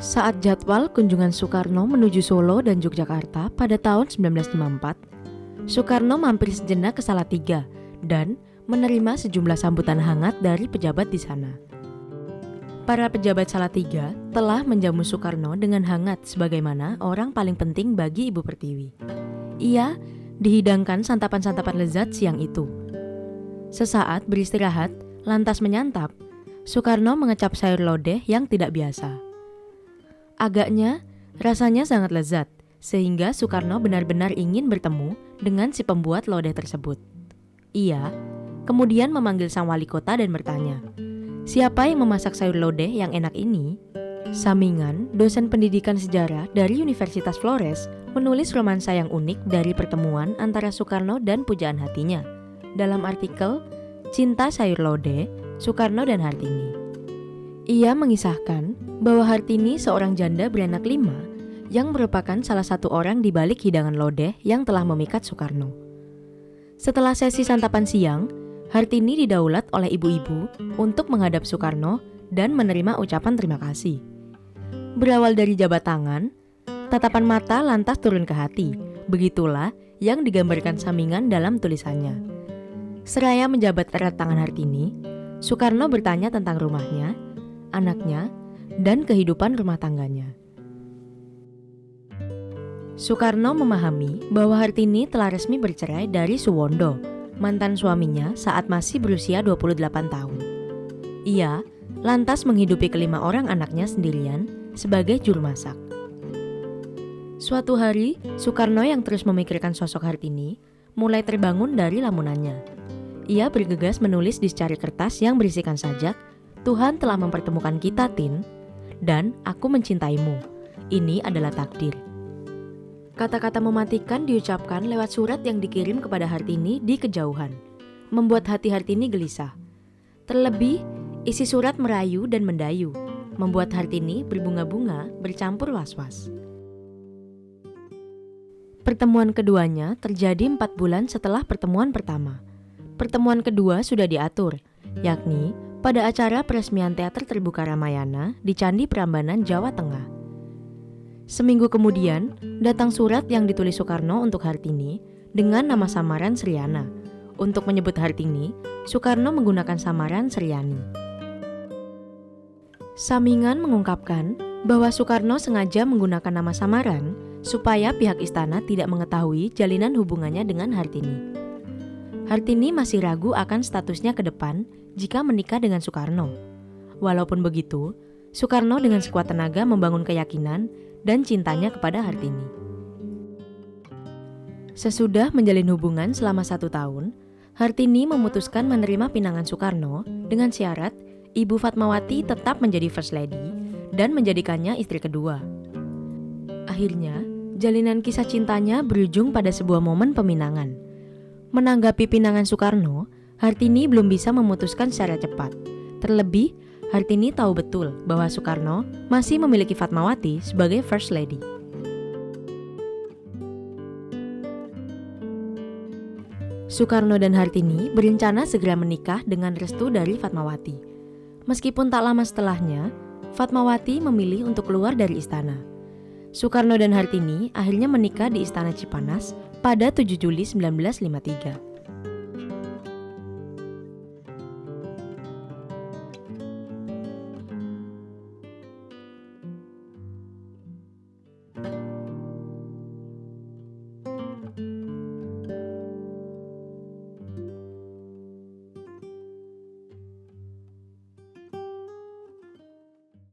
Saat jadwal kunjungan Soekarno menuju Solo dan Yogyakarta pada tahun 1954, Soekarno mampir sejenak ke Salatiga dan menerima sejumlah sambutan hangat dari pejabat di sana. Para pejabat Salatiga telah menjamu Soekarno dengan hangat sebagaimana orang paling penting bagi Ibu Pertiwi. Ia dihidangkan santapan-santapan lezat siang itu. Sesaat beristirahat, lantas menyantap, Soekarno mengecap sayur lodeh yang tidak biasa. Agaknya, rasanya sangat lezat, sehingga Soekarno benar-benar ingin bertemu dengan si pembuat lodeh tersebut. Ia kemudian memanggil sang wali kota dan bertanya, "Siapa yang memasak sayur lodeh yang enak ini?" Samingan, dosen pendidikan sejarah dari Universitas Flores, menulis romansa yang unik dari pertemuan antara Soekarno dan pujaan hatinya. Dalam artikel Cinta Sayur Lodeh, Soekarno dan Hartini. Ia mengisahkan bahwa Hartini seorang janda beranak 5 yang merupakan salah satu orang di balik hidangan lodeh yang telah memikat Soekarno. Setelah sesi santapan siang, Hartini didaulat oleh ibu-ibu untuk menghadap Soekarno dan menerima ucapan terima kasih. Berawal dari jabat tangan, tatapan mata lantas turun ke hati. Begitulah yang digambarkan Samingan dalam tulisannya. Seraya menjabat erat tangan Hartini, Soekarno bertanya tentang rumahnya, anaknya, dan kehidupan rumah tangganya. Soekarno memahami bahwa Hartini telah resmi bercerai dari Suwondo, mantan suaminya saat masih berusia 28 tahun. Ia lantas menghidupi kelima orang anaknya sendirian sebagai juru masak. Suatu hari, Soekarno yang terus memikirkan sosok Hartini mulai terbangun dari lamunannya. Ia bergegas menulis di secari kertas yang berisikan sajak, "Tuhan telah mempertemukan kita, Tin, dan aku mencintaimu. Ini adalah takdir." Kata-kata mematikan diucapkan lewat surat yang dikirim kepada Hartini di kejauhan, membuat hati Hartini gelisah. Terlebih, isi surat merayu dan mendayu, membuat Hartini berbunga-bunga bercampur was-was. Pertemuan keduanya terjadi 4 bulan setelah pertemuan pertama. Pertemuan kedua sudah diatur, yakni pada acara peresmian Teater Terbuka Ramayana di Candi Prambanan, Jawa Tengah. Seminggu kemudian, datang surat yang ditulis Soekarno untuk Hartini dengan nama samaran Sriana. Untuk menyebut Hartini, Soekarno menggunakan samaran Sriani. Samingan mengungkapkan bahwa Soekarno sengaja menggunakan nama samaran supaya pihak istana tidak mengetahui jalinan hubungannya dengan Hartini. Hartini masih ragu akan statusnya ke depan jika menikah dengan Soekarno. Walaupun begitu, Soekarno dengan sekuat tenaga membangun keyakinan dan cintanya kepada Hartini. Sesudah menjalin hubungan selama 1 tahun, Hartini memutuskan menerima pinangan Soekarno dengan syarat Ibu Fatmawati tetap menjadi First Lady dan menjadikannya istri kedua. Akhirnya, jalinan kisah cintanya berujung pada sebuah momen peminangan. Menanggapi pinangan Soekarno, Hartini belum bisa memutuskan secara cepat. Terlebih, Hartini tahu betul bahwa Soekarno masih memiliki Fatmawati sebagai First Lady. Soekarno dan Hartini berencana segera menikah dengan restu dari Fatmawati. Meskipun tak lama setelahnya, Fatmawati memilih untuk keluar dari istana. Soekarno dan Hartini akhirnya menikah di Istana Cipanas pada 7 Juli 1953.